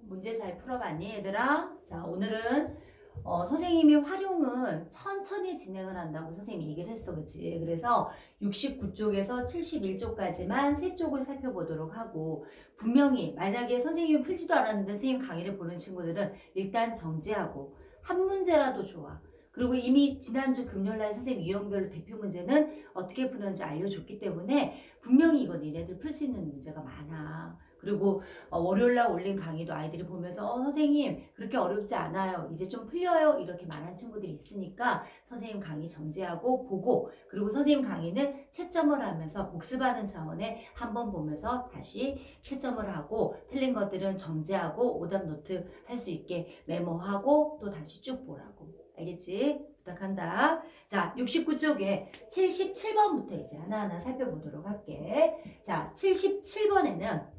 문제 잘 풀어봤니, 얘들아? 자, 오늘은 선생님이 활용은 천천히 진행을 한다고 선생님이 얘기를 했어, 그치? 그래서 69쪽에서 71쪽까지만 세 쪽을 살펴보도록 하고, 분명히 만약에 선생님이 풀지도 않았는데 선생님 강의를 보는 친구들은 일단 정지하고 한 문제라도 좋아. 그리고 이미 지난주 금요일날 선생님 유형별로 대표 문제는 어떻게 푸는지 알려줬기 때문에 분명히 이거 니네들 풀 수 있는 문제가 많아. 그리고 월요일날 올린 강의도 아이들이 보면서 선생님 그렇게 어렵지 않아요. 이제 좀 풀려요. 이렇게 말한 친구들이 있으니까 선생님 강의 정지하고 보고, 그리고 선생님 강의는 채점을 하면서 복습하는 차원에 한번 보면서 다시 채점을 하고, 틀린 것들은 정지하고 오답 노트 할 수 있게 메모하고 또 다시 쭉 보라고. 알겠지? 부탁한다. 자, 69쪽에 77번부터 이제 하나하나 살펴보도록 할게. 자, 77번에는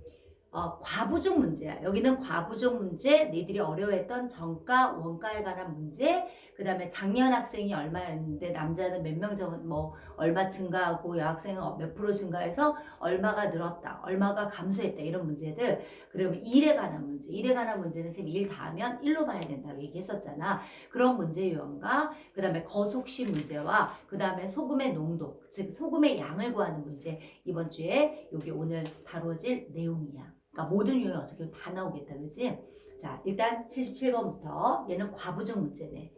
과부족 문제야. 여기는 과부족 문제, 너희들이 어려워했던 정가, 원가에 관한 문제, 그 다음에 작년 학생이 얼마였는데 남자는 몇 명 뭐 얼마 증가하고 여학생은 몇 프로 증가해서 얼마가 늘었다, 얼마가 감소했다, 이런 문제들. 그리고 일에 관한 문제, 일에 관한 문제는 쌤 일 다 하면 1로 봐야 된다고 얘기했었잖아. 그런 문제 유형과 그 다음에 거속시 문제와 그 다음에 소금의 농도, 즉 소금의 양을 구하는 문제, 이번 주에 여기 오늘 다뤄질 내용이야. 그러니까 모든 유형이 어떻게 다 나오겠다, 그지? 자, 일단 77번부터 얘는 과부족 문제네.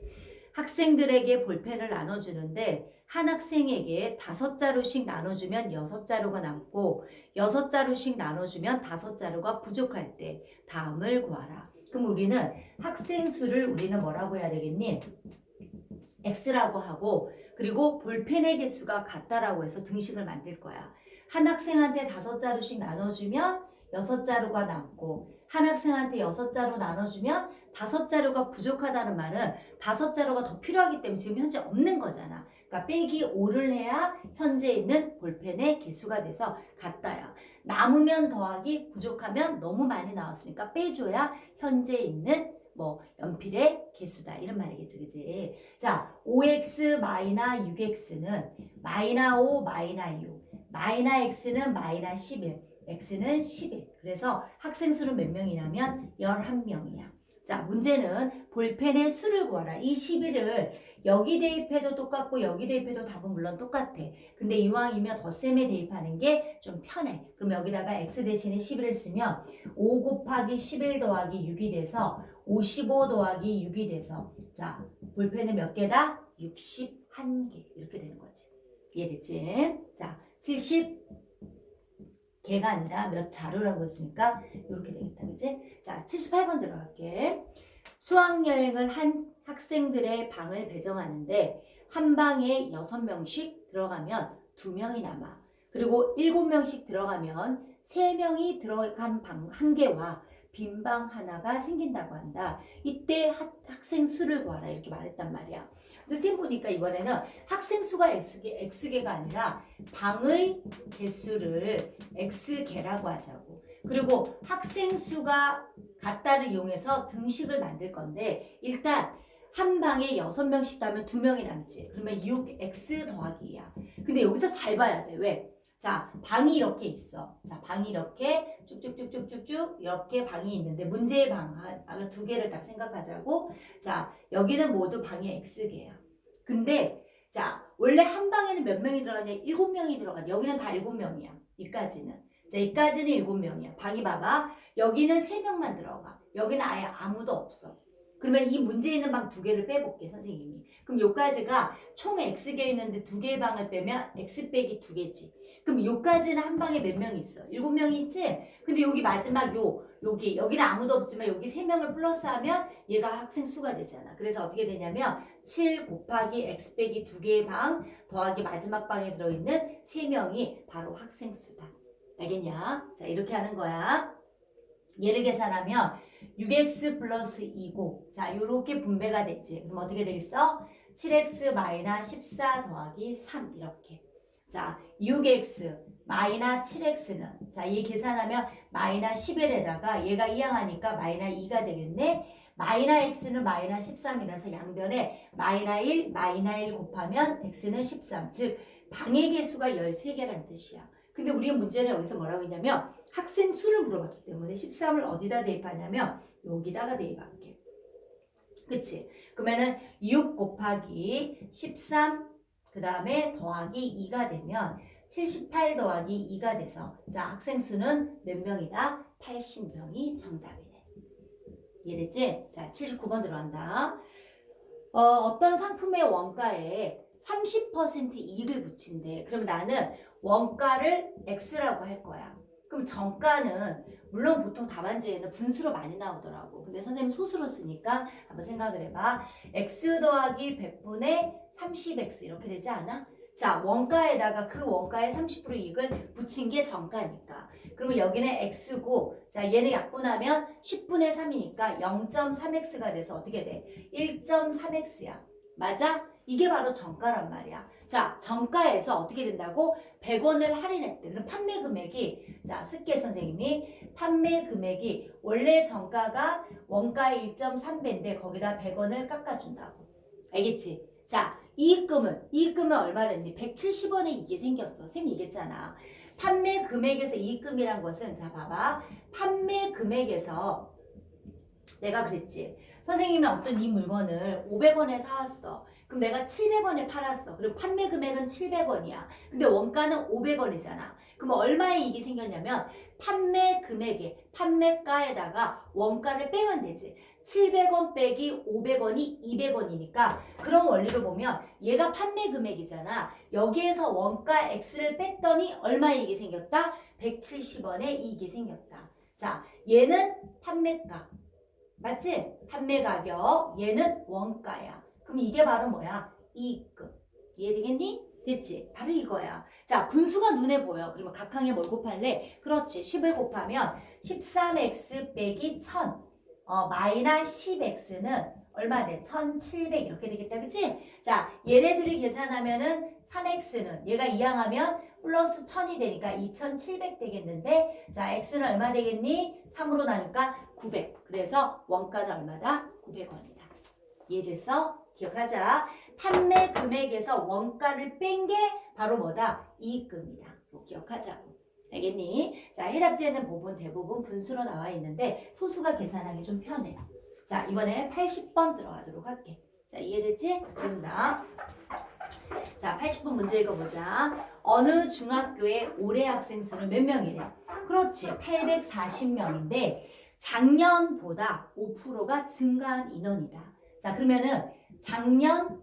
학생들에게 볼펜을 나눠주는데 한 학생에게 5자루씩 나눠주면 6자루가 남고 6자루씩 나눠주면 5자루가 부족할 때 다음을 구하라. 그럼 우리는 학생 수를 우리는 뭐라고 해야 되겠니? X라고 하고, 그리고 볼펜의 개수가 같다라고 해서 등식을 만들 거야. 한 학생한테 5자루씩 나눠주면 6자루가 남고, 한 학생한테 6자루 나눠주면 5자루가 부족하다는 말은 5자루가 더 필요하기 때문에 지금 현재 없는 거잖아. 그러니까 빼기 5를 해야 현재 있는 볼펜의 개수가 돼서 같다야. 남으면 더하기, 부족하면 너무 많이 나왔으니까 빼줘야 현재 있는 뭐 연필의 개수다, 이런 말이겠지, 그지? 자, 5x 마이너 6x는 마이너 5 마이너 6, 마이너 x는 마이너 11, x는 11. 그래서 학생 수는 몇 명이냐면 11명이야. 자, 문제는 볼펜의 수를 구하라. 이 11을 여기 대입해도 똑같고 여기 대입해도 답은 물론 똑같아. 근데 이왕이면 덧셈에 대입하는 게 좀 편해. 그럼 여기다가 x 대신에 11을 쓰면 5 곱하기 11 더하기 6이 돼서 55 더하기 6이 돼서, 자, 볼펜은 몇 개다? 61개. 이렇게 되는 거지. 이해됐지? 자, 70개가 아니라 몇 자루라고 했으니까 이렇게 되겠다, 그치? 자, 78번 들어갈게. 수학여행을 한 학생들의 방을 배정하는데 한 방에 6명씩 들어가면 2명이 남아. 그리고 7명씩 들어가면 3명이 들어간 방 1개와 빈 방 하나가 생긴다고 한다. 이때 학생 수를 구하라, 이렇게 말했단 말이야. 근데 쌤 보니까 이번에는 학생 수가 X개가 아니라 방의 개수를 X개라고 하자고. 그리고 학생 수가 같다를 이용해서 등식을 만들 건데, 일단 한 방에 6명씩 가면 2명이 남지. 그러면 6x 더하기 2야. 근데 여기서 잘 봐야 돼. 왜? 자, 방이 이렇게 있어. 자, 방이 이렇게 쭉쭉쭉쭉쭉쭉 이렇게 방이 있는데, 문제의 방, 아까 2개를 딱 생각하자고. 자, 여기는 모두 방이 x개야. 근데 자, 원래 한 방에는 몇 명이 들어가냐? 7명이 들어가냐? 여기는 다 7명이야. 이까지는. 자, 이까지는 7명이야. 방이 봐봐. 여기는 3명만 들어가. 여기는 아예 아무도 없어. 그러면 이 문제에 있는 방 2개를 빼볼게, 선생님이. 그럼 요까지가 총 X개 있는데 2개의 방을 빼면 X 빼기 2개지. 그럼 요까지는 한 방에 몇 명이 있어? 7명이 있지? 근데 여기 마지막 여기는 아무도 없지만 여기 3명을 플러스하면 얘가 학생 수가 되잖아. 그래서 어떻게 되냐면 7 곱하기 X 빼기 2개의 방 더하기 마지막 방에 들어있는 3명이 바로 학생 수다. 알겠냐? 자, 이렇게 하는 거야. 얘를 계산하면 6x 플러스 2고, 자, 요렇게 분배가 되지. 그럼 어떻게 되겠어? 7x 마이너 14 더하기 3, 이렇게. 자, 6x 마이너 7x는, 자, 얘 계산하면 마이너 11에다가 얘가 이항하니까 마이너 2가 되겠네. 마이너 x는 마이너 13이라서 양변에 마이너 1, 마이너 1 곱하면 x는 13. 즉, 방의 개수가 13개라는 뜻이야. 근데 우리 문제는 여기서 뭐라고 했냐면 학생 수를 물어봤기 때문에 13을 어디다 대입하냐면 여기다가 대입할게. 그치? 그러면은 6 곱하기 13 그 다음에 더하기 2가 되면 78 더하기 2가 돼서 자 학생 수는 몇 명이다? 80명이 정답이네. 이해됐지? 자 79번 들어간다. 어떤 상품의 원가에 30% 이익을 붙인대. 그럼 나는 원가를 X라고 할 거야. 그럼 정가는 물론 보통 답안지에는 분수로 많이 나오더라고. 근데 선생님 소수로 쓰니까 한번 생각을 해봐. X 더하기 100분의 30X 이렇게 되지 않아? 자, 원가에다가 그 원가에 30% 이익을 붙인 게 정가니까. 그러면 여기는 X고, 자, 얘는 약분하면 10분의 3이니까 0.3X가 돼서 어떻게 돼? 1.3X야. 맞아? 이게 바로 정가란 말이야. 자, 정가에서 어떻게 된다고? 100원을 할인했대. 그럼 판매 금액이, 자, 쓸게 선생님이. 판매 금액이 원래 정가가 원가의 1.3배인데 거기다 100원을 깎아준다고. 알겠지? 자, 이익금은 얼마랬니? 170원에 이게 생겼어. 선생님이 얘기했잖아. 판매 금액에서 이익금이란 것은, 자, 봐봐. 판매 금액에서 내가 그랬지. 선생님이 어떤 이 물건을 500원에 사왔어. 그럼 내가 700원에 팔았어. 그리고 판매 금액은 700원이야. 근데 원가는 500원이잖아. 그럼 얼마의 이익이 생겼냐면 판매 금액에 판매가에다가 원가를 빼면 되지. 700원 빼기 500원이 200원이니까 그런 원리를 보면 얘가 판매 금액이잖아. 여기에서 원가 X를 뺐더니 얼마의 이익이 생겼다? 170원의 이익이 생겼다. 자, 얘는 판매가. 맞지? 판매 가격. 얘는 원가야. 그럼 이게 바로 뭐야? 이익금. 이해되겠니? 됐지? 바로 이거야. 자, 분수가 눈에 보여. 그러면 각항에 뭘 곱할래? 그렇지. 10을 곱하면 13x 빼기 1000. 마이너스 10x는 얼마 돼? 1700 이렇게 되겠다. 그치? 자, 얘네들이 계산하면은 3x는 얘가 이항하면 플러스 1000이 되니까 2700 되겠는데 자, x는 얼마 되겠니? 3으로 나니까 900. 그래서 원가는 얼마다? 900원이다. 이해됐어? 기억하자. 판매 금액에서 원가를 뺀 게 바로 뭐다? 이익금이다. 기억하자고. 알겠니? 자, 해답지에는 부분 대부분 분수로 나와 있는데 소수가 계산하기 좀 편해요. 자, 이번에 80번 들어가도록 할게. 자, 이해됐지? 지운다. 자, 80번 문제 읽어보자. 어느 중학교의 올해 학생 수는 몇 명이래? 그렇지, 840명인데 작년보다 5%가 증가한 인원이다. 자, 그러면은 작년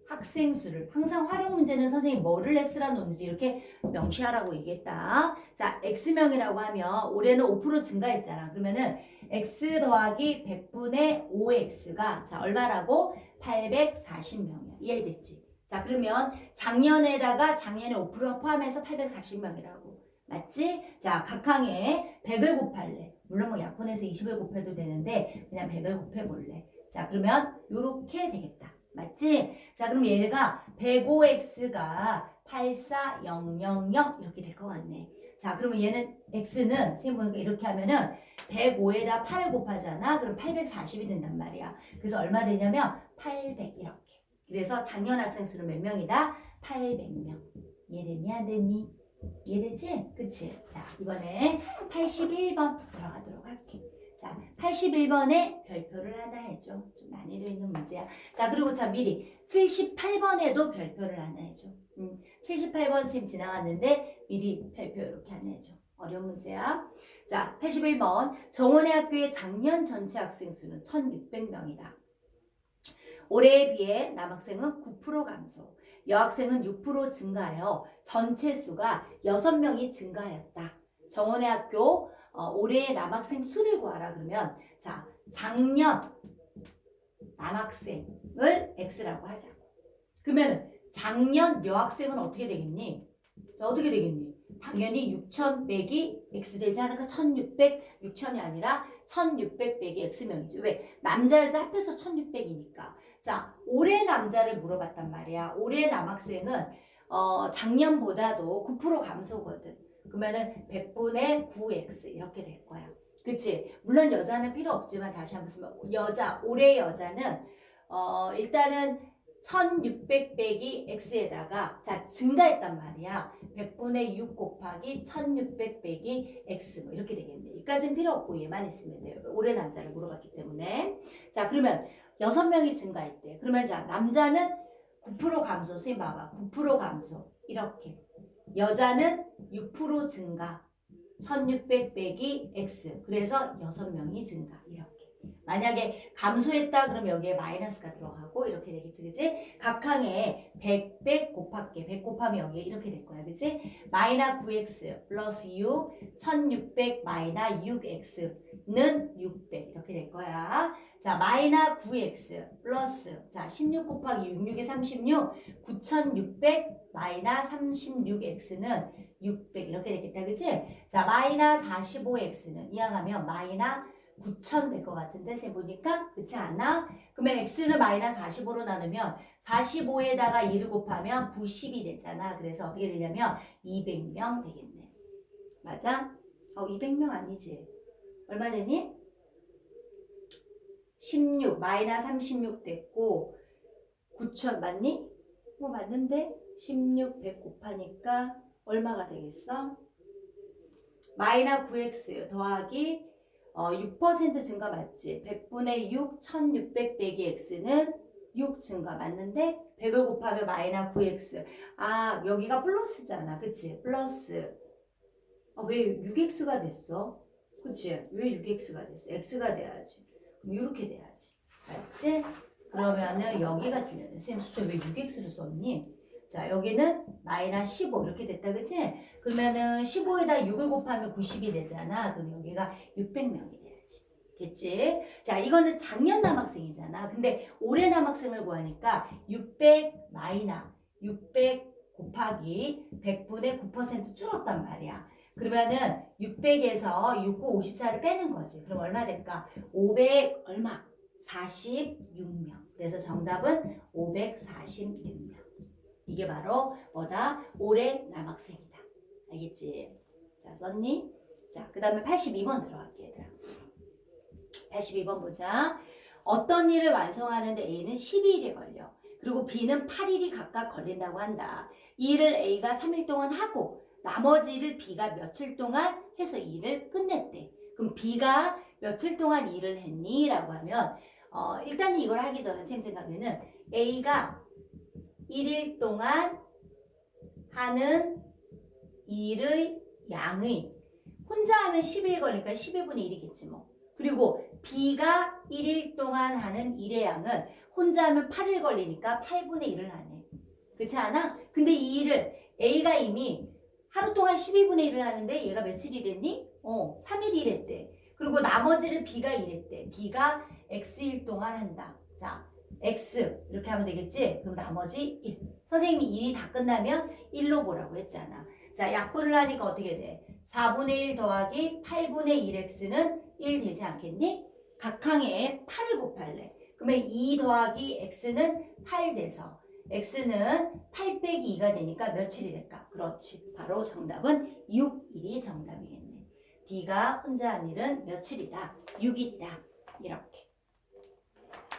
학생 수를 항상 활용 문제는 선생님 뭐를 X라 놓는지 이렇게 명시하라고 얘기했다. 자, X명이라고 하면 올해는 5% 증가했잖아. 그러면은 X 더하기 100분의 5X가 자, 얼마라고? 840명이야. 이해됐지? 자, 그러면 작년에다가 작년에 5% 포함해서 840명이라고. 맞지? 자, 각항에 100을 곱할래. 물론 뭐 약분해서 20을 곱해도 되는데 그냥 100을 곱해볼래. 자, 그러면 요렇게 되겠다. 맞지? 자, 그럼 얘가 105x가 84000 이렇게 될 것 같네. 자, 그러면 얘는 x는 선생님 보니까 이렇게 하면은 105에다 8을 곱하잖아. 그럼 840이 된단 말이야. 그래서 얼마 되냐면 800 이렇게. 그래서 작년 학생 수는 몇 명이다? 800명. 이해됐니? 안 됐니? 이해됐지? 그치? 자, 이번에 81번 들어가도록 할게. 자, 81번에 별표를 하나 해줘. 좀 난이도 있는 문제야. 자, 그리고 자, 미리 78번에도 별표를 하나 해줘. 78번 선생님 지나갔는데 미리 별표 이렇게 하나 해줘. 어려운 문제야. 자, 81번. 정원의 학교의 작년 전체 학생 수는 1600명이다. 올해에 비해 남학생은 9% 감소, 여학생은 6% 증가하여 전체 수가 6명이 증가하였다. 정원의 학교 올해의 남학생 수를 구하라 그러면 자, 작년 남학생을 X라고 하자고. 그러면 작년 여학생은 어떻게 되겠니? 자, 어떻게 되겠니? 당연히 6000 빼기 X 되지 않을까? 1600, 6000이 아니라 1600 빼기 X명이지. 왜? 남자 여자 합해서 1600이니까. 자, 올해 남자를 물어봤단 말이야. 올해 남학생은 작년보다도 9% 감소거든. 그러면은 100분의 9x 이렇게 될 거야. 그치? 물론 여자는 필요 없지만 다시 한번 쓰면 올해 여자는 일단은 1600 빼기 x에다가 자, 증가했단 말이야. 100분의 6 곱하기 1600 빼기 x 뭐 이렇게 되겠네. 여기까지는 필요 없고 얘만 있으면 돼요. 올해 남자를 물어봤기 때문에. 자, 그러면 6명이 증가했대. 그러면 자, 남자는 9% 감소. 선생님 봐봐. 9% 감소. 이렇게. 여자는 6% 증가. 1600 빼기 x. 그래서 6명이 증가. 이렇게. 만약에 감소했다 그러면 여기에 마이너스가 들어가고 이렇게 되겠지, 그치? 각항에 100 곱할게. 100 곱하면 여기에 이렇게 될 거야, 그치? 마이너스 9x 플러스 6, 1600 마이너스 6x는 600 이렇게 될 거야. 자, 마이너스 9x 플러스 자 16 곱하기 66에 36, 9600 마이너스 36x는 600 이렇게 되겠다, 그치? 자, 마이너스 45x는 이항하면 마이너스 9,000 될 것 같은데 쌤 보니까 그렇지 않아? 그러면 x는 마이너스 45로 나누면 45에다가 2를 곱하면 90이 되잖아. 그래서 어떻게 되냐면 200명 되겠네. 맞아? 200명 아니지. 얼마 되니? 16 마이너스 36 됐고 9,000 맞니? 맞는데 16 100 곱하니까 얼마가 되겠어? 마이너스 9x 더하기 6% 증가 맞지? 100분의 6, 1600 빼기 x는 6 증가 맞는데 100을 곱하면 마이너스 9x. 아, 여기가 플러스잖아. 그치? 플러스. 왜 6x가 됐어? 그치? 왜 6x가 됐어? x가 돼야지. 그럼 이렇게 돼야지. 맞지? 그러면은 여기가 틀렸네. 쌤 수저 왜 6x를 썼니? 자, 여기는 마이너스 15 이렇게 됐다, 그치? 그러면은 15에다 6을 곱하면 90이 되잖아. 그럼 여기가 600명이 돼야지. 됐지? 자, 이거는 작년 남학생이잖아. 근데 올해 남학생을 구하니까 600 마이너스 600 곱하기 100분의 9% 줄었단 말이야. 그러면은 600에서 6, 9, 54를 빼는 거지. 그럼 얼마 될까? 500 얼마? 46명. 그래서 정답은 546명. 이게 바로 뭐다? 올해 남학생이다. 알겠지? 자, 썼니? 자, 그 다음에 82번 들어갈게, 얘들아. 82번 보자. 어떤 일을 완성하는데 A는 12일이 걸려. 그리고 B는 8일이 각각 걸린다고 한다. 이 일을 A가 3일 동안 하고 나머지 일을 B가 며칠 동안 해서 일을 끝냈대. 그럼 B가 며칠 동안 일을 했니? 라고 하면 일단 이걸 하기 전에 쌤 생각에는 A가 1일 동안 하는 일의 양의 혼자 하면 10일 걸리니까 11분의 1이겠지 뭐. 그리고 B가 1일 동안 하는 일의 양은 혼자 하면 8일 걸리니까 8분의 1을 하네. 그렇지 않아? 근데 이 일을 A가 이미 하루 동안 12분의 1을 하는데 얘가 며칠 일했니? 3일 일했대. 그리고 나머지를 B가 일했대. B가 X일 동안 한다. 자, X 이렇게 하면 되겠지? 그럼 나머지 1. 선생님이 일이 다 끝나면 1로 보라고 했잖아. 자, 약분을 하니까 어떻게 돼? 4분의 1 더하기 8분의 1x는 1 되지 않겠니? 각항에 8을 곱할래. 그러면 2 더하기 x는 8 돼서 x는 8 빼기 2가 되니까 며칠이 될까? 그렇지. 바로 정답은 6일이 정답이겠네. B가 혼자 한 일은 며칠이다? 6이다. 이렇게.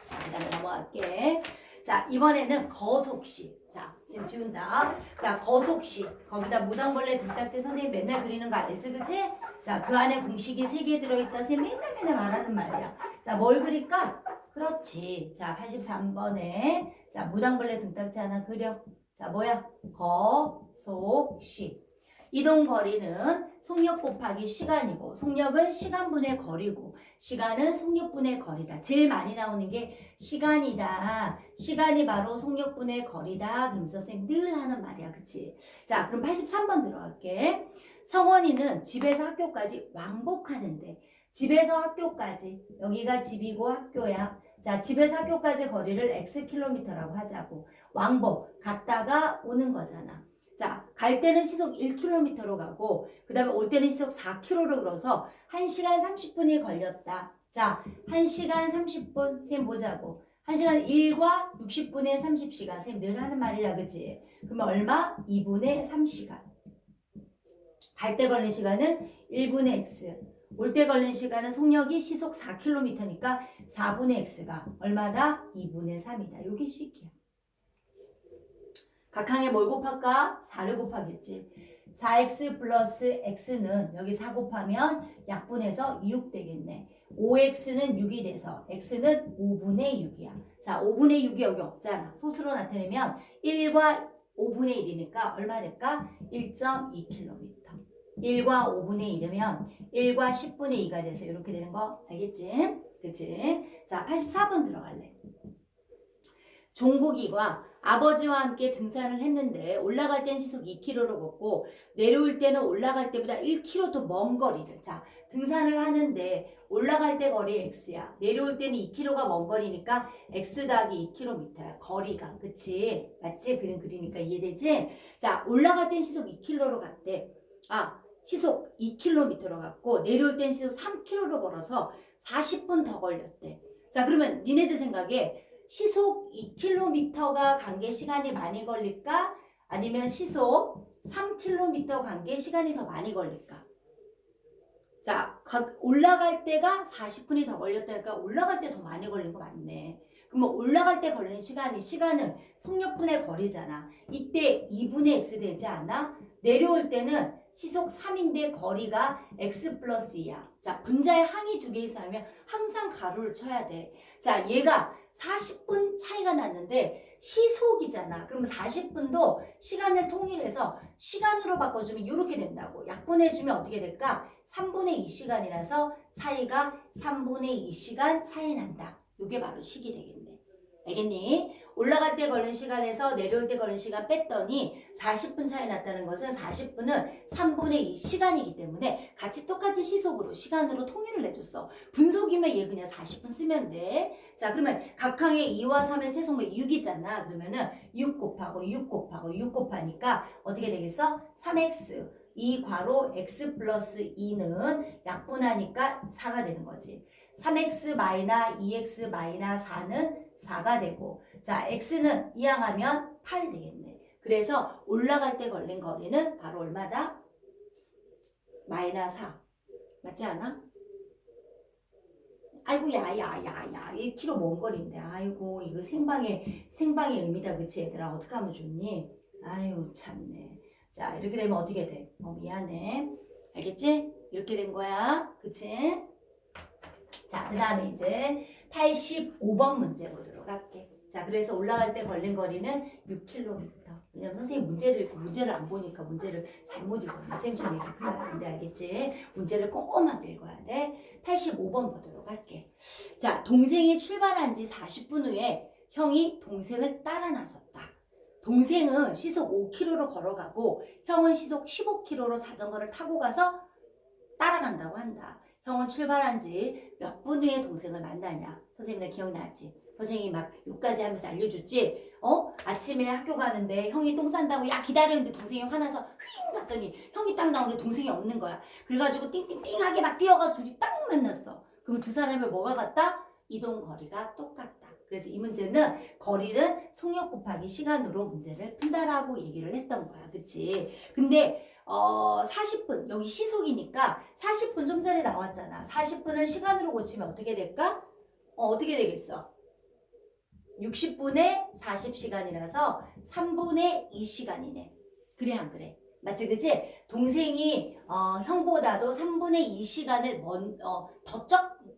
자, 그 다음에 넘어갈게. 자, 이번에는 거속시. 자, 쌤 지운다. 자, 거속시. 거기다 무당벌레 등딱지 선생님 맨날 그리는 거 알지, 그치? 자, 그 안에 공식이 3개 들어있다. 쌤 맨날 말하는 말이야. 자, 뭘 그릴까? 그렇지. 자, 83번에. 자, 무당벌레 등딱지 하나 그려. 자, 뭐야? 거속시. 이동거리는 속력 곱하기 시간이고 속력은 시간분의 거리고 시간은 속력분의 거리다. 제일 많이 나오는 게 시간이다. 시간이 바로 속력분의 거리다. 그러면서 쌤 늘 하는 말이야. 그치? 자, 그럼 83번 들어갈게. 성원이는 집에서 학교까지 왕복하는데 집에서 학교까지 여기가 집이고 학교야. 자, 집에서 학교까지 거리를 X킬로미터라고 하자고. 왕복 갔다가 오는 거잖아. 자, 갈 때는 시속 1km로 가고 그 다음에 올 때는 시속 4km로 걸어서 1시간 30분이 걸렸다. 자, 1시간 30분 쌤 보자고. 1시간 1과 60분의 30시간 쌤 늘 하는 말이야, 그치? 그러면 얼마? 2분의 3시간. 갈 때 걸린 시간은 1분의 x. 올 때 걸린 시간은 속력이 시속 4km니까 4분의 x가 얼마다? 2분의 3이다. 요게 식이야. 각항에 뭘 곱할까? 4를 곱하겠지. 4x 플러스 x는 여기 4 곱하면 약분해서 6 되겠네. 5x는 6이 돼서 x는 5분의 6이야. 자, 5분의 6이 여기 없잖아. 소수로 나타내면 1과 5분의 1이니까 얼마 될까? 1.2km. 1과 5분의 1이면 1과 10분의 2가 돼서 이렇게 되는 거 알겠지? 그치? 자, 84번 들어갈래. 종국이가 아버지와 함께 등산을 했는데 올라갈 땐 시속 2km로 걷고 내려올 때는 올라갈 때보다 1km 더 먼 거리를. 자, 등산을 하는데 올라갈 때 거리 x야. 내려올 때는 2km가 먼 거리니까 x 더하기 2km야. 거리가. 그치? 맞지? 그림 그리니까 이해되지? 자, 올라갈 땐 시속 2km로 갔대. 아, 시속 2km로 갔고 내려올 땐 시속 3km로 걸어서 40분 더 걸렸대. 자, 그러면 니네들 생각에 시속 2km가 간 게 시간이 많이 걸릴까? 아니면 시속 3km 간 게 시간이 더 많이 걸릴까? 자, 올라갈 때가 40분이 더 걸렸다니까 올라갈 때 더 많이 걸린 거 맞네. 그러면 올라갈 때 걸린 시간은 속력분의 거리잖아. 이때 2분의 x 되지 않아? 내려올 때는 시속 3인데 거리가 x 플러스 2야. 자, 분자에 항이 2개 이상이면 항상 가로를 쳐야 돼. 자, 얘가 40분 차이가 났는데 시속이잖아. 그러면 40분도 시간을 통일해서 시간으로 바꿔주면 이렇게 된다고. 약분해주면 어떻게 될까? 3분의 2시간이라서 차이가 3분의 2시간 차이 난다. 이게 바로 식이 되겠네. 알겠니? 올라갈 때 걸린 시간에서 내려올 때 걸린 시간 뺐더니 40분 차이 났다는 것은 40분은 3분의 2시간이기 때문에 같이 똑같이 시속으로 시간으로 통일을 해줬어. 분속이면 얘 그냥 40분 쓰면 돼. 자, 그러면 각항의 2와 3의 최소가 6이잖아. 그러면은 6 곱하고 6 곱하고 6 곱하니까 어떻게 되겠어? 3x 2 괄호 x 플러스 2는 약분하니까 4가 되는 거지. 3x 마이너 2x 마이너 4는 4가 되고, 자, x는 이항하면 8 되겠네. 그래서 올라갈 때 걸린 거리는 바로 얼마다? 마이너 4. 맞지 않아? 아이고, 야. 1km 먼 거리인데. 아이고, 이거 생방의 의미다. 그치, 얘들아? 어떻게 하면 좋니? 아유, 참네. 자, 이렇게 되면 어떻게 돼? 미안해. 알겠지? 이렇게 된 거야. 그치? 자, 그 다음에 이제 85번 문제 보도록 할게. 자, 그래서 올라갈 때 걸린 거리는 6km. 왜냐면 선생님 문제를 읽고 문제를 안 보니까 문제를 잘못 읽었네. 선생님처럼 이렇게 풀면 안 돼. 알겠지? 문제를 꼼꼼하게 읽어야 돼. 85번 보도록 할게. 자, 동생이 출발한 지 40분 후에 형이 동생을 따라 나섰다. 동생은 시속 5km로 걸어가고 형은 시속 15km로 자전거를 타고 가서 따라간다고 한다. 형은 출발한 지 몇 분 후에 동생을 만나냐? 선생님네 기억나지? 선생님이 막 욕까지 하면서 알려줬지? 아침에 학교 가는데 형이 똥 싼다고 야 기다리는데 동생이 화나서 휘잉 갔더니 형이 딱 나오는데 동생이 없는 거야. 그래가지고 띵띵띵하게 막 뛰어가서 둘이 딱 만났어. 그럼 두 사람의 뭐가 같다? 이동 거리가 똑같다. 그래서 이 문제는 거리는 속력 곱하기 시간으로 문제를 푼다라고 얘기를 했던 거야. 그치? 근데 40분 여기 시속이니까 40분 좀 전에 나왔잖아. 40분을 시간으로 고치면 어떻게 될까? 어떻게 되겠어? 60분에 40시간이라서 3분의 2시간이네. 그래 안 그래? 맞지 그치? 동생이 형보다도 3분의 2시간을 더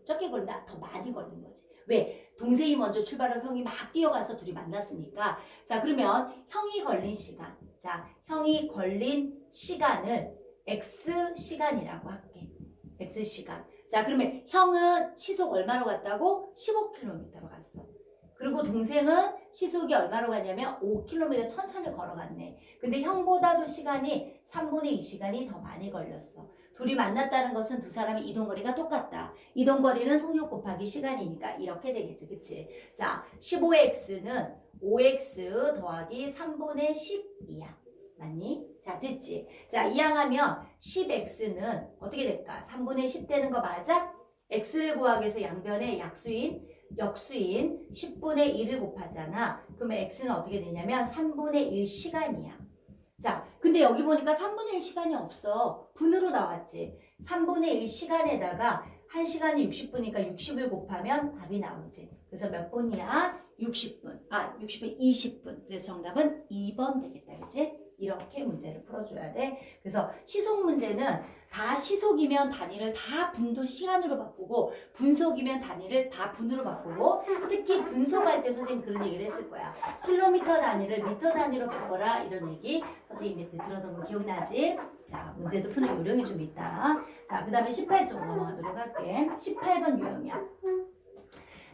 적게 걸린다? 더 많이 걸린 거지. 왜? 동생이 먼저 출발하고 형이 막 뛰어가서 둘이 만났으니까. 자, 그러면 형이 걸린 시간. 자, 형이 걸린 시간을 X시간이라고 할게. X시간. 자, 그러면 형은 시속 얼마로 갔다고? 15km로 갔어. 그리고 동생은 시속이 얼마로 갔냐면 5km 천천히 걸어갔네. 근데 형보다도 시간이 3분의 2시간이 더 많이 걸렸어. 둘이 만났다는 것은 두 사람의 이동거리가 똑같다. 이동거리는 속력 곱하기 시간이니까 이렇게 되겠지. 그치? 자, 15x는 5x 더하기 3분의 12야. 맞니? 자, 됐지? 자, 이항하면 10x는 어떻게 될까? 3분의 10 되는 거 맞아? x를 구하기 위해서 양변에 역수인 10분의 1을 곱하잖아. 그러면 x는 어떻게 되냐면 3분의 1 시간이야. 자, 근데 여기 보니까 3분의 1 시간이 없어. 분으로 나왔지. 3분의 1 시간에다가 1시간이 60분이니까 60을 곱하면 답이 나오지. 그래서 몇 분이야? 60분, 20분. 그래서 정답은 2번 되겠다. 그치? 이렇게 문제를 풀어줘야 돼. 그래서 시속 문제는 다 시속이면 단위를 다 분도 시간으로 바꾸고 분속이면 단위를 다 분으로 바꾸고 특히 분속할 때 선생님 그런 얘기를 했을 거야. 킬로미터 단위를 미터 단위로 바꿔라 이런 얘기 선생님 밑에 들었던 거 기억나지? 자, 문제도 푸는 요령이 좀 있다. 자, 그 다음에 18쪽 넘어가도록 할게. 18번 유형이야.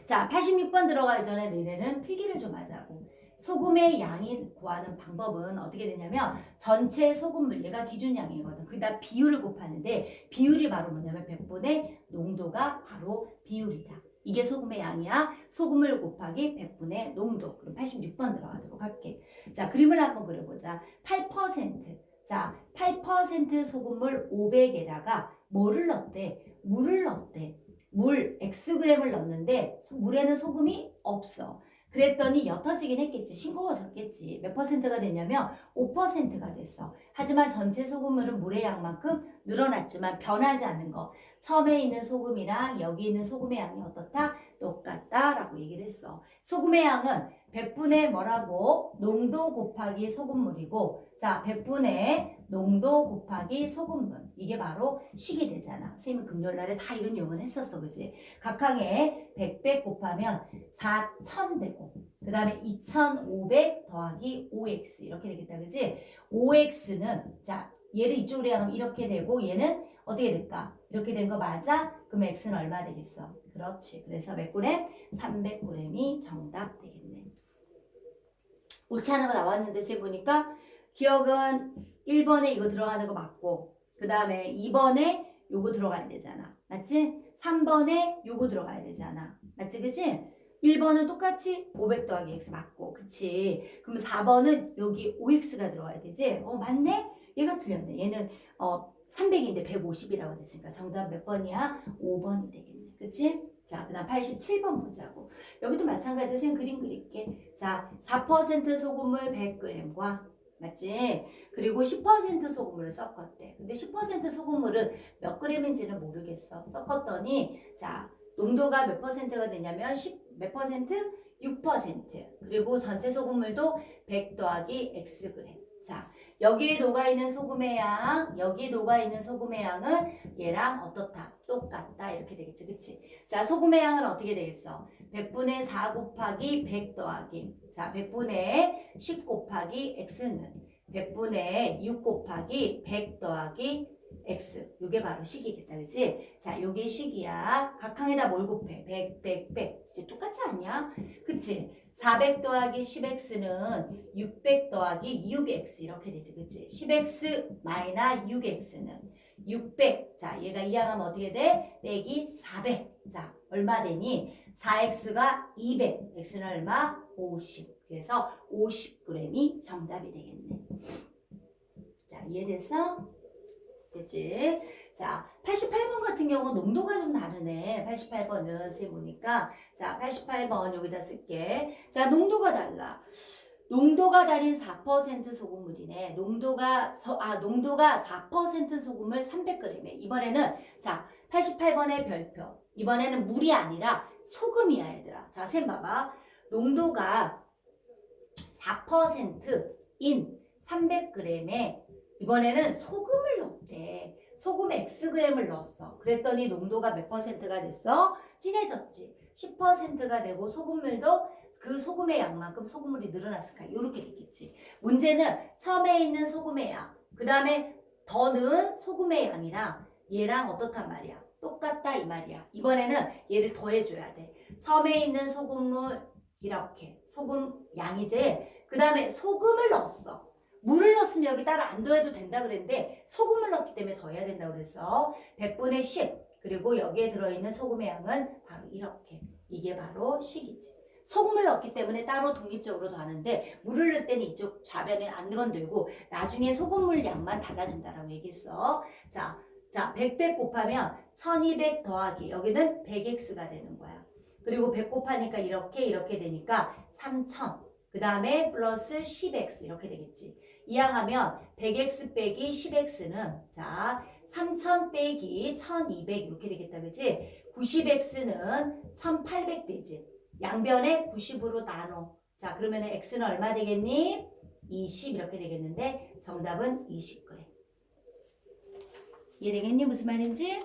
자, 86번 들어가기 전에 너희는 필기를 좀 하자고. 소금의 양이 구하는 방법은 어떻게 되냐면 전체 소금물, 얘가 기준량이거든. 그다음 비율을 곱하는데 비율이 바로 뭐냐면 100분의 농도가 바로 비율이다. 이게 소금의 양이야. 소금을 곱하기 100분의 농도. 그럼 86번 들어가도록 할게. 자, 그림을 한번 그려보자. 8%. 자, 8% 소금물 500에다가 뭐를 넣었대? 물을 넣었대. 물 Xg을 넣었는데 물에는 소금이 없어. 그랬더니 옅어지긴 했겠지. 싱거워졌겠지. 몇 퍼센트가 됐냐면 5%가 됐어. 하지만 전체 소금물은 물의 양만큼 늘어났지만 변하지 않는 거. 처음에 있는 소금이랑 여기 있는 소금의 양이 어떻다? 똑같다라고 얘기를 했어. 소금의 양은 100분의 뭐라고? 농도 곱하기 소금물이고, 자, 100분의 농도 곱하기 소금물. 이게 바로 식이 되잖아. 선생님이 금요일날에 다 이런 용어는 했었어. 그지? 각항에 100 곱하면 4000 되고, 그 다음에 2500 더하기 5x. 이렇게 되겠다. 그지? 5x는, 자, 얘를 이쪽으로 하면 이렇게 되고, 얘는 어떻게 될까? 이렇게 된 거 맞아? 그럼 x는 얼마 되겠어? 그렇지. 그래서 몇 그램? 300g이 정답 되겠네. 옳지 않은 거 나왔는데 세 보니까 기억은 1번에 이거 들어가는 거 맞고 그 다음에 2번에 요거 들어가야 되잖아. 맞지? 3번에 요거 들어가야 되잖아. 맞지? 그치? 1번은 똑같이 500 더하기 x 맞고 그치? 그럼 4번은 여기 5x가 들어가야 되지? 맞네? 얘가 틀렸네. 얘는 300인데 150이라고 됐으니까 정답 몇 번이야? 5번이 되겠네. 그치? 자, 그 다음 87번 보자고. 여기도 마찬가지로 선생님 그림 그릴게. 자, 4% 소금물 100g과 맞지? 그리고 10% 소금물을 섞었대. 근데 10% 소금물은 몇 g인지는 모르겠어. 섞었더니 자, 농도가 몇 퍼센트가 되냐면 몇 퍼센트? 6%. 그리고 전체 소금물도 100 더하기 xg. 자, 여기에 녹아있는 소금의 양, 여기에 녹아있는 소금의 양은 얘랑 어떻다? 똑같다. 이렇게 되겠지. 그치? 자, 소금의 양은 어떻게 되겠어? 100분의 4 곱하기 100 더하기. 자, 100분의 10 곱하기 x는 100분의 6 곱하기 100 더하기 x. 요게 바로 식이겠다. 그치? 자, 요게 식이야. 각항에다 뭘 곱해? 100, 100, 100. 이제 똑같지 않냐? 그치? 400 더하기 10x는 600 더하기 6x 이렇게 되지. 그치? 10x 마이너스 6x는 600. 자, 얘가 이항하면 어떻게 돼? 빼기 400. 자, 얼마 되니? 4x가 200. x는 얼마? 50. 그래서 50g이 정답이 되겠네. 자, 이해됐어? 됐지? 자, 88번 같은 경우는 농도가 좀 다르네. 88번은 선생님 보니까 자, 88번 여기다 쓸게. 자, 농도가 달라. 농도가 달인 4% 소금물이네. 농도가 4% 소금물 300g에. 이번에는 자, 88번의 별표. 이번에는 물이 아니라 소금이야, 얘들아. 자, 쌤 봐봐. 농도가 4%인 300g에 이번에는 소금을 넣었대. 소금 Xg을 넣었어. 그랬더니 농도가 몇 퍼센트가 됐어? 진해졌지. 10%가 되고 소금물도 그 소금의 양만큼 소금물이 늘어났을까? 요렇게 됐겠지. 문제는 처음에 있는 소금의 양, 그 다음에 더 넣은 소금의 양이랑 얘랑 어떻단 말이야? 똑같다 이 말이야. 이번에는 얘를 더해줘야 돼. 처음에 있는 소금물 이렇게 소금 양이지. 그 다음에 소금을 넣었어. 물을 넣었으면 여기 따로 안 더해도 된다 그랬는데 소금을 넣었기 때문에 더해야 된다고 그래서 100분의 10 그리고 여기에 들어있는 소금의 양은 바로 이렇게. 이게 바로 식이지. 소금을 넣었기 때문에 따로 독립적으로 더하는데 물을 넣을 때는 이쪽 좌변에 안 건들고 나중에 소금물 양만 달라진다라고 얘기했어. 자, 100 곱하면 1200 더하기 여기는 100x가 되는 거야. 그리고 100 곱하니까 이렇게 되니까 3000. 그 다음에 플러스 10x 이렇게 되겠지. 이항하면 100x 빼기 10x는 자 3000 빼기 1200 이렇게 되겠다. 그치? 90x는 1800 되지. 양변에 90으로 나눠. 자, 그러면 x는 얼마 되겠니? 20 이렇게 되겠는데 정답은 20g. 이해되겠니? 무슨 말인지?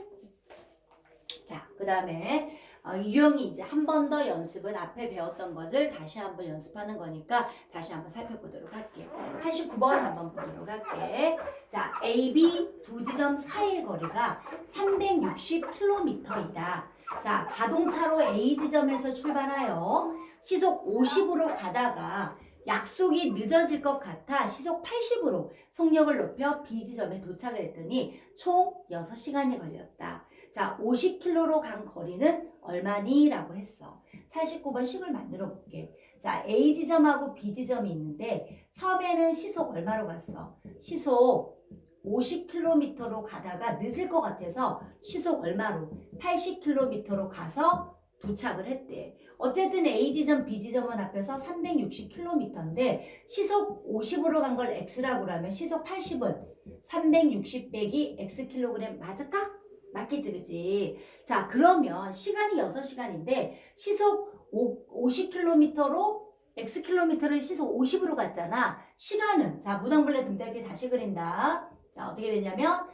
자, 그 다음에 유형이 이제 한 번 더 연습은 앞에 배웠던 것을 다시 한번 연습하는 거니까 다시 한번 살펴보도록 할게. 89번 한번 보도록 할게. 자, A, B 두 지점 사이의 거리가 360km이다. 자, 자동차로 A 지점에서 출발하여 시속 50으로 가다가 약속이 늦어질 것 같아 시속 80으로 속력을 높여 B 지점에 도착을 했더니 총 6시간이 걸렸다. 자, 50km로 간 거리는 얼마니? 라고 했어. 49번 식을 만들어 볼게. 자, A 지점하고 B 지점이 있는데 처음에는 시속 얼마로 갔어? 시속 50km로 가다가 늦을 것 같아서 시속 얼마로? 80km로 가서 도착을 했대. 어쨌든 A 지점, B 지점은 앞에서 360km인데 시속 50으로 간 걸 X라고 하면 시속 80은 360 빼기 Xkg 맞을까? 맞겠지, 그치? 자, 그러면 시간이 6시간인데 시속 50km로 Xkm를 시속 50으로 갔잖아. 시간은, 자, 무당벌레 등짝지 다시 그린다. 자, 어떻게 되냐면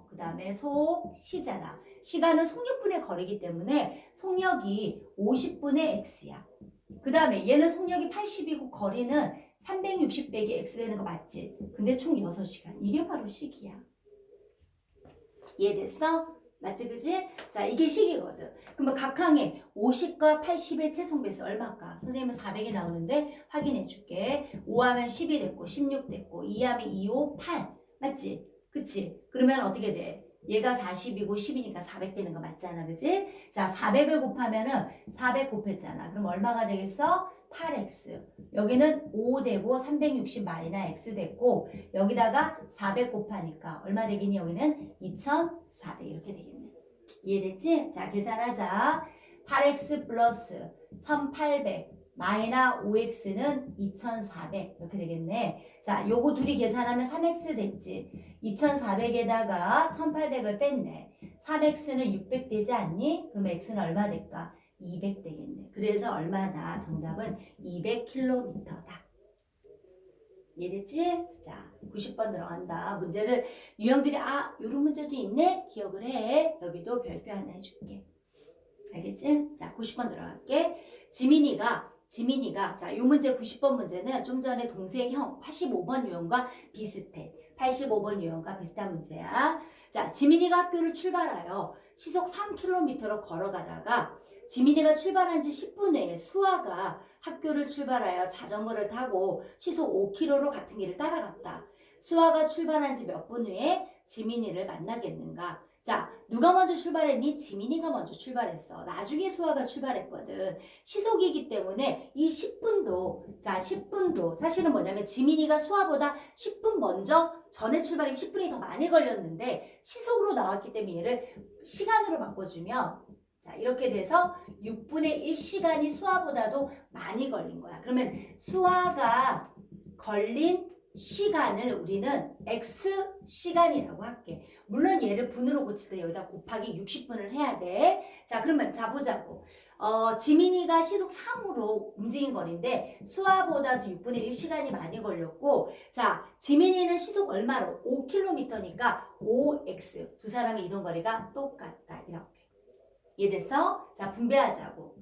그 다음에 속, 시잖아. 시간은 속력분의 거리이기 때문에 속력이 50분의 X야. 그 다음에 얘는 속력이 80이고 거리는 360 빼기 X 되는 거 맞지? 근데 총 6시간. 이게 바로 식이야. 이해됐어? 맞지, 그지? 자, 이게 식이거든. 그러면 각항에 50과 80의 최송배수 얼마일까? 선생님은 400이 나오는데 확인해 줄게. 5하면 10이 됐고 16 됐고 2하면 2, 5, 8 맞지? 그치? 그러면 어떻게 돼? 얘가 40이고 10이니까 400 되는 거 맞잖아, 그지? 자, 400을 곱하면은 400 곱했잖아. 그럼 얼마가 되겠어? 8x. 여기는 5 되고 360 마이너스 x 됐고 여기다가 400 곱하니까 얼마 되겠니? 여기는 2400 이렇게 되겠네. 이해됐지? 자, 계산하자. 8x 플러스 1800 마이너스 5x는 2400 이렇게 되겠네. 자, 요거 둘이 계산하면 3x 됐지. 2400에다가 1800을 뺐네. 3x는 600 되지 않니? 그럼 x는 얼마 될까? 200 되겠네. 그래서 얼마다? 정답은 200km다. 이해됐지? 자, 90번 들어간다. 문제를 유형들이 요런 문제도 있네? 기억을 해. 여기도 별표 하나 해줄게. 알겠지? 자, 90번 들어갈게. 지민이가 자, 요 문제 90번 문제는 좀 전에 동생형 85번 유형과 비슷해. 85번 유형과 비슷한 문제야. 자, 지민이가 학교를 출발하여 시속 3km로 걸어가다가 지민이가 출발한 지 10분 후에 수아가 학교를 출발하여 자전거를 타고 시속 5km로 같은 길을 따라갔다. 수아가 출발한 지 몇 분 후에 지민이를 만나겠는가? 자, 누가 먼저 출발했니? 지민이가 먼저 출발했어. 나중에 수아가 출발했거든. 시속이기 때문에 이 10분도, 자, 10분도 사실은 뭐냐면 지민이가 수아보다 10분 먼저 전에 출발이 10분이 더 많이 걸렸는데 시속으로 나왔기 때문에 얘를 시간으로 바꿔주면 자, 이렇게 돼서 6분의 1시간이 수아보다도 많이 걸린 거야. 그러면 수아가 걸린 시간을 우리는 X시간이라고 할게. 물론 얘를 분으로 고칠 때 여기다 곱하기 60분을 해야 돼. 자, 그러면 자 보자고. 지민이가 시속 3으로 움직인 거리인데 수아보다도 6분의 1시간이 많이 걸렸고 자, 지민이는 시속 얼마로? 5km니까 5x. 두 사람의 이동 거리가 똑같다. 이렇게. 이해됐어? 자, 분배하자고.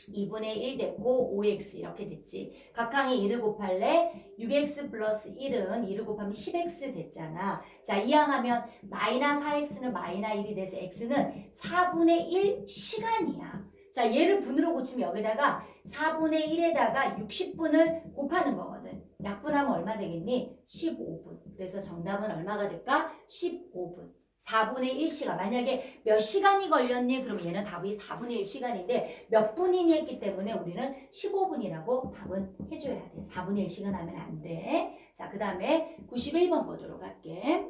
2분의 1 됐고 5x 이렇게 됐지. 각항에 2를 곱할래? 6x 플러스 1은 2를 곱하면 10x 됐잖아. 자, 이항하면 마이너스 4x는 마이너스 1이 돼서 x는 4분의 1 시간이야. 자, 얘를 분으로 고치면 여기다가 4분의 1에다가 60분을 곱하는 거거든. 약분하면 얼마 되겠니? 15분. 그래서 정답은 얼마가 될까? 15분. 4분의 1시간. 만약에 몇 시간이 걸렸니? 그러면 얘는 답이 4분의 1시간인데 몇 분이니 했기 때문에 우리는 15분이라고 답은 해줘야 돼. 4분의 1시간 하면 안 돼. 자, 그 다음에 91번 보도록 할게.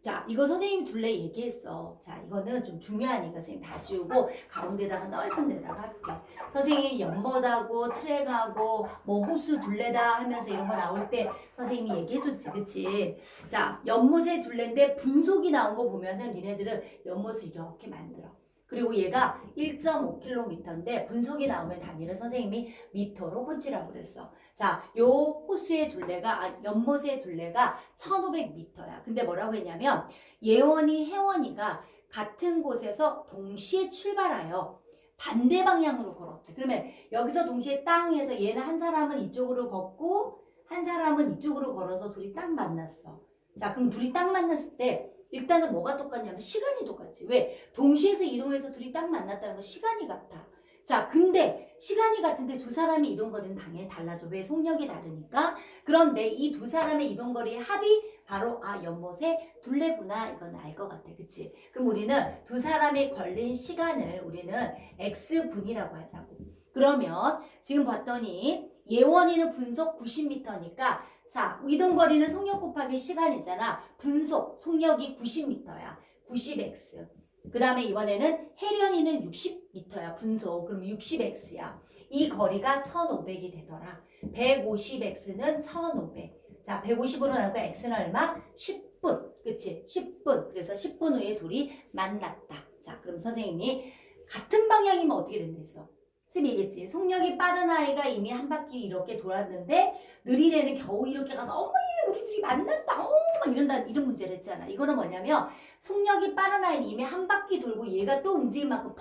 자, 이거 선생님이 둘레 얘기했어. 자, 이거는 좀 중요하니까 선생님 다 지우고 가운데다가 넓은 데다가 할게. 선생님이 연못하고 트랙하고 뭐 호수 둘레다 하면서 이런 거 나올 때 선생님이 얘기해줬지, 그치? 자, 연못의 둘레인데 분속이 나온 거 보면은 니네들은 연못을 이렇게 만들어. 그리고 얘가 1.5km인데 분속이 나오면 단위를 선생님이 미터로 꽂으라고 그랬어. 자, 요 호수의 둘레가 연못의 둘레가 1500m야. 근데 뭐라고 했냐면 예원이 혜원이가 같은 곳에서 동시에 출발하여 반대 방향으로 걸었대. 그러면 여기서 동시에 땅에서 얘는 한 사람은 이쪽으로 걷고 한 사람은 이쪽으로 걸어서 둘이 딱 만났어. 자, 그럼 둘이 딱 만났을 때 일단은 뭐가 똑같냐면 시간이 똑같지. 왜? 동시에서 이동해서 둘이 딱 만났다는 건 시간이 같아. 자, 근데 시간이 같은데 두 사람의 이동 거리는 당연히 달라져. 왜? 속력이 다르니까. 그런데 이 두 사람의 이동 거리의 합이 바로 연못의 둘레구나. 이건 알 것 같아. 그치? 그럼 우리는 두 사람이 걸린 시간을 우리는 X분이라고 하자고. 그러면 지금 봤더니 예원이는 분속 90m니까 자, 이동거리는 속력 곱하기 시간이잖아. 분속, 속력이 90m야. 90x. 그 다음에 이번에는 혜련이는 60m야. 분속. 그럼 60x야. 이 거리가 1500이 되더라. 150x는 1500. 자, 150으로 나누니까 x는 얼마? 10분. 그치? 10분. 그래서 10분 후에 둘이 만났다. 자, 그럼 선생님이 같은 방향이면 어떻게 된다 했어? 쌤이 얘기했지. 속력이 빠른 아이가 이미 한 바퀴 이렇게 돌았는데 느린 애는 겨우 이렇게 가서 어머 얘 우리 둘이 만났다. 막 이런 문제를 했잖아. 이거는 뭐냐면 속력이 빠른 아이는 이미 한 바퀴 돌고 얘가 또 움직인 만큼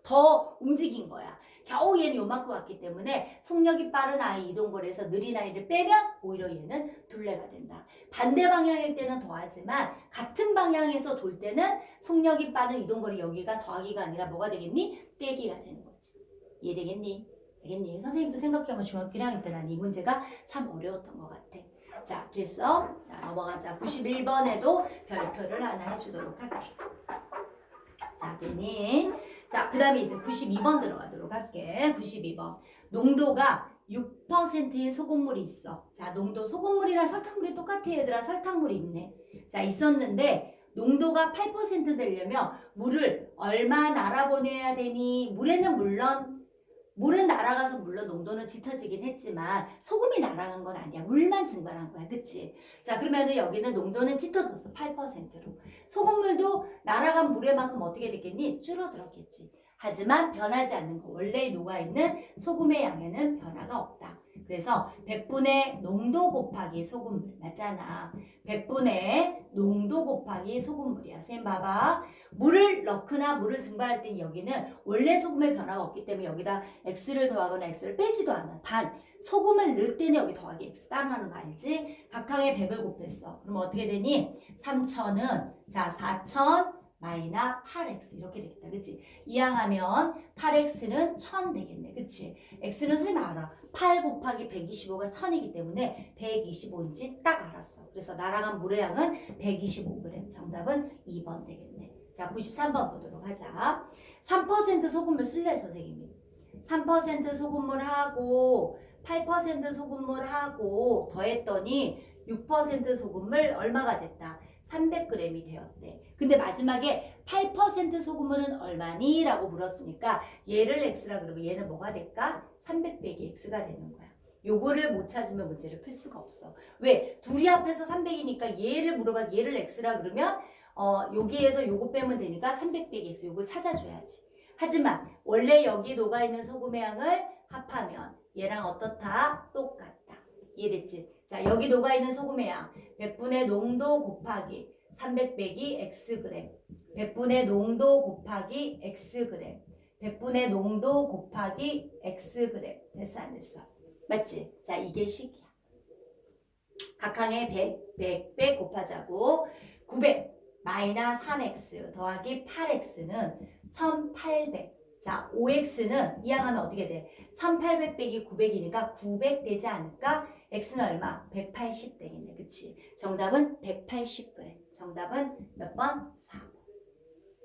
더 움직인 거야. 겨우 얘는 요만큼 왔기 때문에 속력이 빠른 아이 이동거리에서 느린 아이를 빼면 오히려 얘는 둘레가 된다. 반대 방향일 때는 더하지만 같은 방향에서 돌 때는 속력이 빠른 이동거리 여기가 더하기가 아니라 뭐가 되겠니? 빼기가 되는 거지. 이해되겠니? 알겠니? 선생님도 생각해보면 중학교 1학년 때 난 이 문제가 참 어려웠던 것 같아. 자, 됐어? 자, 넘어가자. 91번에도 별표를 하나 해주도록 할게. 자, 됐니? 자, 그 다음에 이제 92번 들어가도록 할게. 92번. 농도가 6%인 소금물이 있어. 자, 농도 소금물이랑 설탕물이 똑같아 얘들아. 설탕물이 있네. 자, 있었는데 농도가 8% 되려면 물을 얼마나 알아보내야 되니? 물은 날아가서 물론 농도는 짙어지긴 했지만 소금이 날아간 건 아니야. 물만 증발한 거야. 그치? 자, 그러면은 여기는 농도는 짙어졌어. 8%로. 소금물도 날아간 물의 만큼 어떻게 됐겠니? 줄어들었겠지. 하지만 변하지 않는 거. 원래 녹아있는 소금의 양에는 변화가 없다. 그래서 100분의 농도 곱하기 소금물. 맞잖아. 100분의 농도 곱하기 소금물이야. 쌤 봐봐. 물을 넣거나 물을 증발할 때는 여기는 원래 소금의 변화가 없기 때문에 여기다 x를 더하거나 x를 빼지도 않아. 단 소금을 넣을 때는 여기 더하기 x 따로 하는 거 알지? 각항에 100을 곱했어. 그럼 어떻게 되니? 3000은 자 4000 마이너 8x 이렇게 되겠다. 그치? 이항하면 8x는 1000 되겠네. 그치? x는 선생님 알아. 8 곱하기 125가 1000이기 때문에 125인지 딱 알았어. 그래서 날아간 물의 양은 125g. 정답은 2번 되겠네. 자, 93번 보도록 하자. 3% 소금물 쓸래, 선생님이. 3% 소금물하고 8% 소금물하고 더했더니 6% 소금물 얼마가 됐다? 300g이 되었대. 근데 마지막에 8% 소금물은 얼마니? 라고 물었으니까 얘를 x라 그러면 얘는 뭐가 될까? 300 빼기 x가 되는 거야. 요거를 못 찾으면 문제를 풀 수가 없어. 왜? 둘이 합해서 300이니까 얘를 물어봐 얘를 x라 그러면 여기에서 요거 빼면 되니까 300 빼기 x 요걸 찾아줘야지. 하지만 원래 여기 녹아있는 소금의 양을 합하면 얘랑 어떻다? 똑같다. 이해됐지? 자, 여기 녹아있는 소금의 양 100분의 농도 곱하기 300 빼기 xg 100분의 농도 곱하기 xg 100분의 농도 곱하기 xg 됐어 안 됐어? 맞지? 자, 이게 식이야. 각항에 100 곱하자고 900 마이너스 3x 더하기 8x는 1800. 자, 5x는 이항하면 어떻게 돼? 1800 빼기 900이니까 900 되지 않을까? x는 얼마? 180 되겠네. 그치? 정답은 180g. 정답은 몇 번? 4번.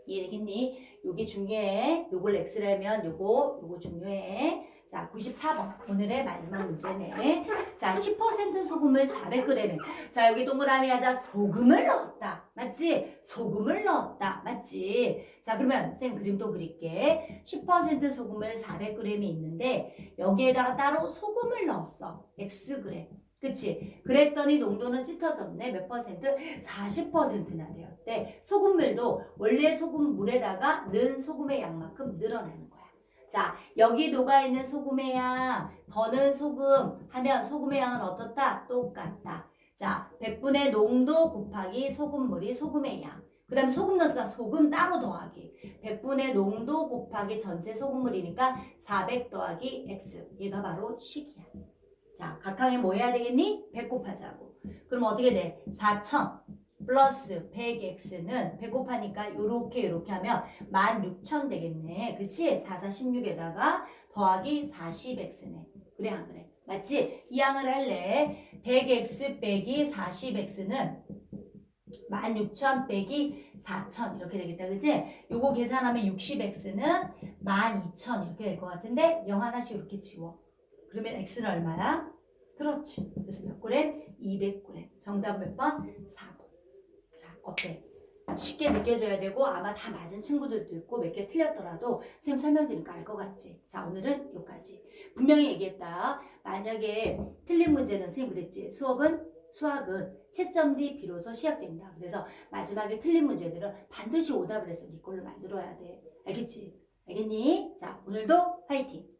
이해되겠니? 요게 중요해. 요걸 x라면 요거 중요해. 자, 94번. 오늘의 마지막 문제네. 자, 10% 소금을 400g에. 자, 여기 동그라미 하자. 소금을 넣었다. 맞지? 소금을 넣었다. 맞지? 자, 그러면 쌤 그림도 그릴게. 10% 소금을 400g이 있는데 여기에다가 따로 소금을 넣었어. xg. 그치? 그랬더니 농도는 짙어졌네. 몇 퍼센트? 40%나 되었대. 소금물도 원래 소금물에다가 넣은 소금의 양만큼 늘어나는 거야. 자, 여기 녹아있는 소금의 양, 더 넣은 소금 하면 소금의 양은 어떻다? 똑같다. 자, 100분의 농도 곱하기 소금물이 소금의 양. 그 다음에 소금 넣었으니까 소금 따로 더하기. 100분의 농도 곱하기 전체 소금물이니까 400 더하기 x. 얘가 바로 식이야. 자, 각항에 뭐 해야 되겠니? 100 곱하자고. 그럼 어떻게 돼? 4000 플러스 100x는 100 곱하니까 요렇게 하면 16000 되겠네. 그치? 4, 4, 16에다가 더하기 40x네. 그래 안 그래? 맞지? 이 양을 할래. 100x 빼기 40x는 16000 빼기 4000 이렇게 되겠다. 그치? 요거 계산하면 60x는 12000 이렇게 될 것 같은데 0 하나씩 이렇게 지워. 그러면 x는 얼마야? 그렇지. 그래서 몇 그램? 200g. 정답 몇 번? 4번. 자, 어때? 쉽게 느껴져야 되고 아마 다 맞은 친구들도 있고 몇 개 틀렸더라도 선생님 설명드리니까 알 것 같지? 자, 오늘은 여기까지. 분명히 얘기했다. 만약에 틀린 문제는 선생님 그랬지? 수학은 채점 뒤 비로소 시작된다. 그래서 마지막에 틀린 문제들은 반드시 오답을 해서 네 걸로 만들어야 돼. 알겠지? 알겠니? 자, 오늘도 화이팅!